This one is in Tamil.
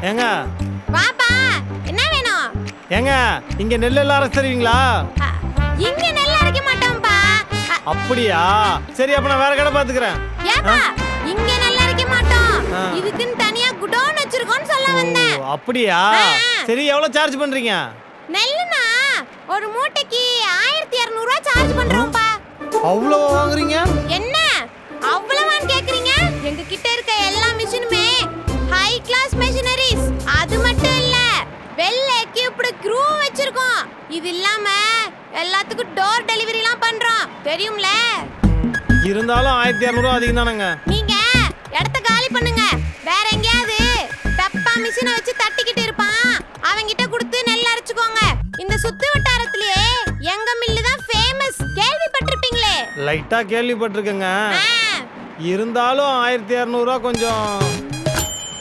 ஏங்க வாப்பா, என்ன வேணும்? ஏங்க இங்க நெல் எல்லாம் அரைச்சு தருவீங்களா? இங்க நெல் அரைக்க மாட்டோம்ப்பா. அப்படியா? சரி அப்ப நான் வேற கடை பாத்துக்கிறேன். ஏப்பா, இங்க நெல் அரைக்க மாட்டோம். இதுக்குன்னு தனியா குடோன் வச்சிருக்கோம்னு சொல்ல வந்தேன். அப்படியா? சரி எவ்வளவு சார்ஜ் பண்றீங்க? நெல்லுனா ஒரு மூட்டைக்கு 1200 ரூபாய் சார்ஜ் பண்றோம்ப்பா. அவ்வளவு வாங்குறீங்க? என்ன அவ்வளவான்னு கேக்குறீங்க? எங்க கிட்ட இருக்க எல்லா மிஷினுமே ஹை கிளாஸ் மெஷினரிஸ். அது மட்டும் இல்ல, வெல் எக்யூப்டு க்ரூ வச்சிருக்கோம். இது இல்லாம எல்லாத்துக்கும் டோர் டெலிவரிலாம் பண்றோம். தெரியும்ல? இருந்தாலும் 1200 ரூபாய் அதிகம் தானங்க. நீங்க இடத்த காலி பண்ணுங்க. வேற எங்கயாவது டப்பா மிஷினை வச்சு தட்டிக்கிட்டு இருப்பான், அவங்கிட்ட கொடுத்து நெல் அரைச்சுக்கோங்க. இந்த சுத்து வட்டாரத்திலேயே எங்க மில்லு தான் ஃபேமஸ். கேள்விப்பட்டிருப்பீங்களே? லைட்டா கேள்விப்பட்டிருக்கேங்க. இருந்தாலும் 1200 ரூபாய் கொஞ்சம்